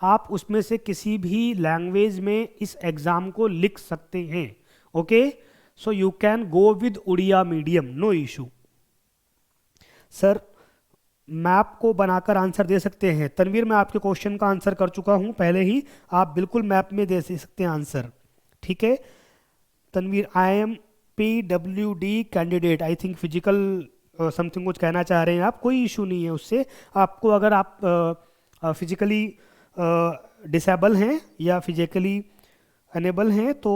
आप उसमें से किसी भी लैंग्वेज में इस एग्ज़ाम को लिख सकते हैं, okay. So you can go with Odia medium, no issue. Sir map को बनाकर आंसर दे सकते हैं। तनवीर, मैं आपके क्वेश्चन का आंसर कर चुका हूं पहले ही, आप बिल्कुल मैप में दे सकते हैं आंसर, ठीक है। Tanveer, I am PWD candidate, I think physical something कुछ कहना चाह रहे हैं आप, कोई इशू नहीं है उससे। आपको अगर आप फिजिकली डिसेबल हैं या फिजिकली अनेबल हैं तो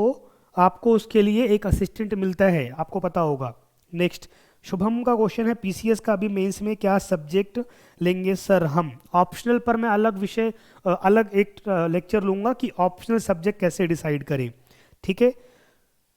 आपको उसके लिए एक असिस्टेंट मिलता है, आपको पता होगा। नेक्स्ट, शुभम का क्वेश्चन है पीसीएस का अभी मेंस में क्या सब्जेक्ट लेंगे सर हम? ऑप्शनल पर मैं अलग विषय अलग एक लेक्चर लूँगा कि ऑप्शनल सब्जेक्ट कैसे डिसाइड करें, ठीक है,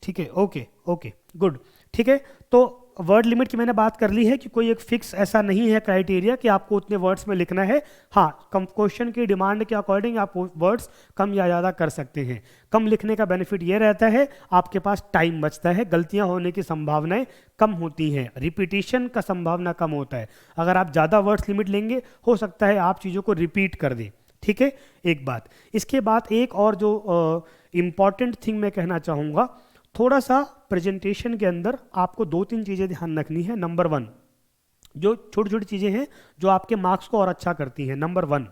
ठीक है, ओके ओके गुड, ठीक है। तो वर्ड लिमिट की मैंने बात कर ली है कि कोई एक फिक्स ऐसा नहीं है क्राइटेरिया कि आपको उतने वर्ड्स में लिखना है। हाँ, कम क्वेश्चन की डिमांड के अकॉर्डिंग आप वर्ड्स कम या ज़्यादा कर सकते हैं। कम लिखने का बेनिफिट ये रहता है आपके पास टाइम बचता है, गलतियां होने की संभावनाएं कम होती हैं, रिपीटिशन का संभावना कम होता है। अगर आप ज़्यादा वर्ड्स लिमिट लेंगे हो सकता है आप चीज़ों को रिपीट कर दें, ठीक है, एक बात। इसके बाद एक और जो इम्पॉर्टेंट थिंग मैं कहना चाहूँगा, थोड़ा सा प्रेजेंटेशन के अंदर आपको 2-3 चीज़ें ध्यान रखनी है। नंबर 1, जो छोटी छोटी चीज़ें हैं जो आपके मार्क्स को और अच्छा करती हैं। नंबर 1,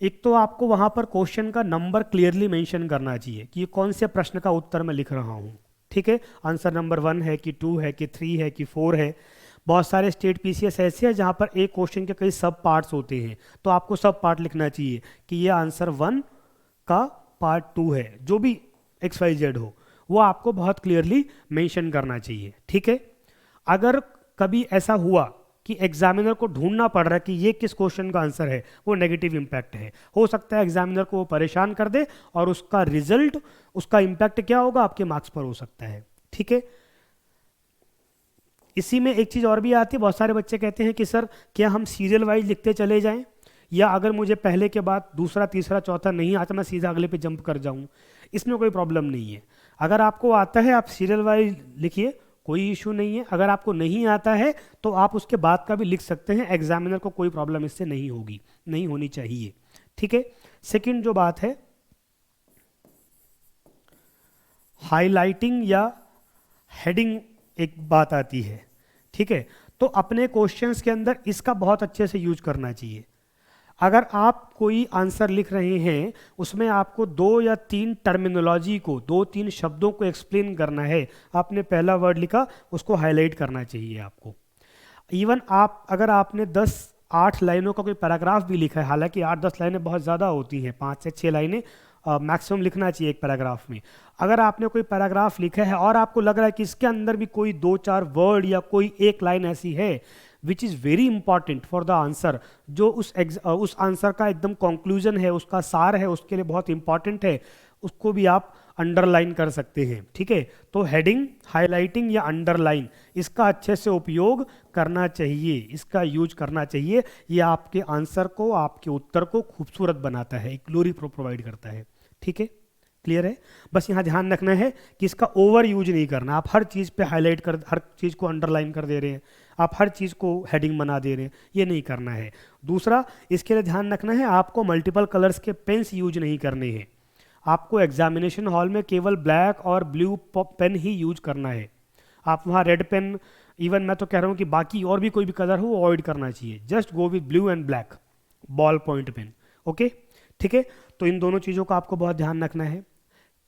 एक तो आपको वहाँ पर क्वेश्चन का नंबर क्लियरली मेंशन करना चाहिए कि ये कौन से प्रश्न का उत्तर मैं लिख रहा हूँ, ठीक है। आंसर नंबर 1 है कि 2 है कि 3 है कि 4 है। बहुत सारे स्टेट पीसीएस ऐसे हैं जहाँ पर एक क्वेश्चन के कई सब पार्ट्स होते हैं, तो आपको सब पार्ट लिखना चाहिए कि ये आंसर 1 का पार्ट 2 है, जो भी XYZ हो वो आपको बहुत क्लियरली मेंशन करना चाहिए, ठीक है। अगर कभी ऐसा हुआ कि एग्जामिनर को ढूंढना पड़ रहा है कि ये किस क्वेश्चन का आंसर है, वो नेगेटिव इम्पैक्ट है। हो सकता है एग्जामिनर को वो परेशान कर दे और उसका रिजल्ट, उसका इम्पैक्ट क्या होगा आपके मार्क्स पर हो सकता है, ठीक है। इसी में एक चीज़ और भी आती है, बहुत सारे बच्चे कहते हैं कि सर क्या हम सीरियल वाइज लिखते चले जाएं, या अगर मुझे पहले के बाद दूसरा तीसरा चौथा नहीं आता मैं सीधा अगले पे जंप कर जाऊं। इसमें कोई प्रॉब्लम नहीं है। अगर आपको आता है आप सीरियल वाइज लिखिए, कोई इशू नहीं है। अगर आपको नहीं आता है तो आप उसके बाद का भी लिख सकते हैं, एग्जामिनर को कोई प्रॉब्लम इससे नहीं होगी, नहीं होनी चाहिए, ठीक है। सेकंड जो बात है, हाईलाइटिंग या हेडिंग एक बात आती है, ठीक है। तो अपने क्वेश्चंस के अंदर इसका बहुत अच्छे से यूज करना चाहिए। अगर आप कोई आंसर लिख रहे हैं उसमें आपको 2 या 3 टर्मिनोलॉजी को, 2-3 शब्दों को एक्सप्लेन करना है, आपने पहला वर्ड लिखा उसको हाईलाइट करना चाहिए आपको। इवन आप अगर आपने 10-8 लाइनों का कोई पैराग्राफ भी लिखा है, हालांकि 8-10 लाइनें बहुत ज़्यादा होती हैं, 5 से 6 लाइनें मैक्सिमम लिखना चाहिए एक पैराग्राफ में। अगर आपने कोई पैराग्राफ लिखा है और आपको लग रहा है कि इसके अंदर भी कोई 2-4 वर्ड या कोई एक लाइन ऐसी है which is very important for the answer, जो उस आंसर का एकदम कंक्लूजन है, उसका सार है, उसके लिए बहुत इंपॉर्टेंट है, उसको भी आप अंडरलाइन कर सकते हैं, ठीक है। तो हेडिंग, हाईलाइटिंग या अंडरलाइन, इसका अच्छे से उपयोग करना चाहिए, इसका यूज करना चाहिए। ये आपके आंसर को, आपके उत्तर को खूबसूरत बनाता है, एक ग्लोरी प्रोवाइड करता है, ठीक है, क्लियर है। बस यहाँ ध्यान रखना है कि इसका ओवर यूज नहीं करना। आप हर चीज़ पे हाईलाइट कर, हर चीज़ को अंडरलाइन कर दे रहे हैं, आप हर चीज़ को हेडिंग बना दे रहे हैं, ये नहीं करना है। दूसरा, इसके लिए ध्यान रखना है आपको मल्टीपल कलर्स के पेन्स यूज नहीं करने हैं। आपको एग्जामिनेशन हॉल में केवल ब्लैक और ब्लू पेन ही यूज करना है। आप वहाँ रेड पेन, इवन मैं तो कह रहा हूँ कि बाकी और भी कोई भी कलर हो अवॉइड करना चाहिए। Just go with blue and black ball point pen, okay, ठीक है। तो इन दोनों चीज़ों का आपको बहुत ध्यान रखना है।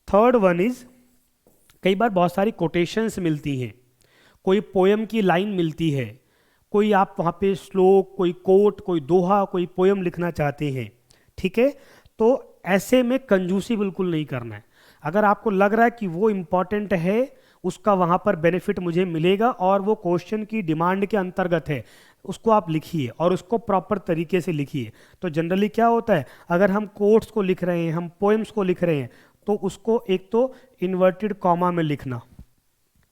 थर्ड वन इज, कई बार बहुत सारी कोटेशंस मिलती हैं, कोई पोयम की लाइन मिलती है, कोई आप वहाँ पे श्लोक, कोई कोट, कोई दोहा, कोई पोयम लिखना चाहते हैं, ठीक है। तो ऐसे में कंजूसी बिल्कुल नहीं करना है। अगर आपको लग रहा है कि वो इम्पॉर्टेंट है, उसका वहाँ पर बेनिफिट मुझे मिलेगा और वो क्वेश्चन की डिमांड के अंतर्गत है, उसको आप लिखिए और उसको प्रॉपर तरीके से लिखिए। तो जनरली क्या होता है, अगर हम कोट्स को लिख रहे हैं, हम पोएम्स को लिख रहे हैं, तो उसको एक तो इन्वर्टेड कॉमा में लिखना,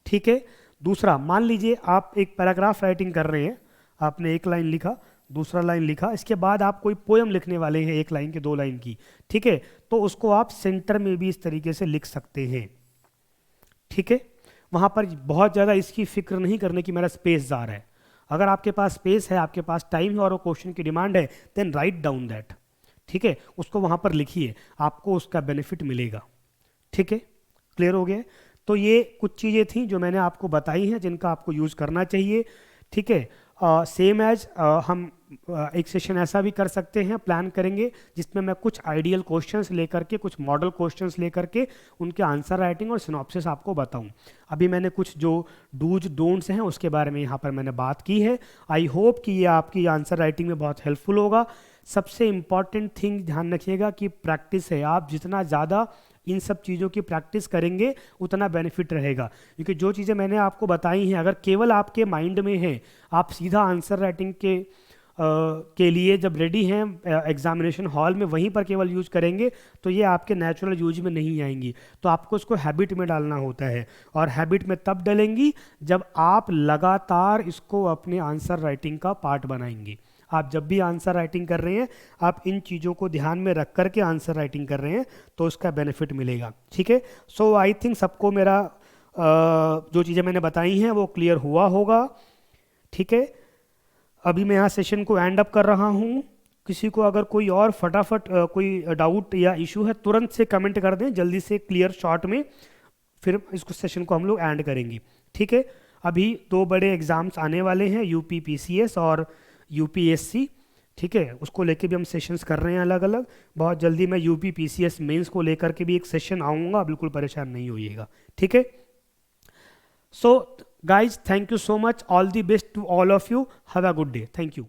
ठीक है। दूसरा, मान लीजिए आप एक पैराग्राफ राइटिंग कर रहे हैं, आपने एक लाइन लिखा, दूसरा लाइन लिखा, इसके बाद आप कोई पोयम लिखने वाले हैं, एक लाइन की, दो लाइन की, ठीक है, तो उसको आप सेंटर में भी इस तरीके से लिख सकते हैं, ठीक है। वहाँ पर बहुत ज़्यादा इसकी फिक्र नहीं करने की मेरा स्पेस जा रहा है। अगर आपके पास स्पेस है, आपके पास टाइम है और वो क्वेश्चन की डिमांड है, देन राइट डाउन दैट, ठीक है, उसको वहाँ पर लिखिए, आपको उसका बेनिफिट मिलेगा, ठीक है। क्लियर हो गया? तो ये कुछ चीज़ें थी जो मैंने आपको बताई हैं जिनका आपको यूज़ करना चाहिए, ठीक है। सेम एज हम एक सेशन ऐसा भी कर सकते हैं, प्लान करेंगे, जिसमें मैं कुछ आइडियल क्वेश्चंस लेकर के, कुछ मॉडल क्वेश्चंस लेकर के उनके आंसर राइटिंग और सिनॉप्सिस आपको बताऊं। अभी मैंने कुछ जो डूज डोंट्स हैं उसके बारे में यहाँ पर मैंने बात की है। आई होप कि ये आपकी आंसर राइटिंग में बहुत हेल्पफुल होगा। सबसे इम्पॉर्टेंट थिंग ध्यान रखिएगा कि प्रैक्टिस है, आप जितना ज़्यादा इन सब चीज़ों की प्रैक्टिस करेंगे उतना बेनिफिट रहेगा, क्योंकि जो चीज़ें मैंने आपको बताई हैं अगर केवल आपके माइंड में है, आप सीधा आंसर राइटिंग के लिए जब रेडी हैं एग्जामिनेशन हॉल में वहीं पर केवल यूज करेंगे तो ये आपके नेचुरल यूज में नहीं आएंगी। तो आपको उसको हैबिट में डालना होता है, और हैबिट में तब डलेंगी जब आप लगातार इसको अपने आंसर राइटिंग का पार्ट बनाएंगे। आप जब भी आंसर राइटिंग कर रहे हैं आप इन चीज़ों को ध्यान में रख करके आंसर राइटिंग कर रहे हैं तो उसका बेनिफिट मिलेगा, ठीक है। सो आई थिंक सबको मेरा जो चीज़ें मैंने बताई हैं वो क्लियर हुआ होगा, ठीक है। अभी मैं यहाँ सेशन को एंड अप कर रहा हूँ। किसी को अगर कोई और फटाफट कोई डाउट या इशू है तुरंत से कमेंट कर दें, जल्दी से क्लियर शॉर्ट में, फिर इसको सेशन को हम लोग एंड करेंगे, ठीक है। अभी 2 बड़े एग्जाम्स आने वाले हैं, यूपी पीसीएस और यूपीएससी, ठीक है, उसको लेके भी हम सेशंस कर रहे हैं अलग अलग। बहुत जल्दी मैं यूपी पीसीएस मेंस को लेकर के भी एक सेशन आऊँगा, बिल्कुल परेशान नहीं होइएगा, ठीक है। So guys, thank you so much. All the best to all of you. Have a good day. Thank you.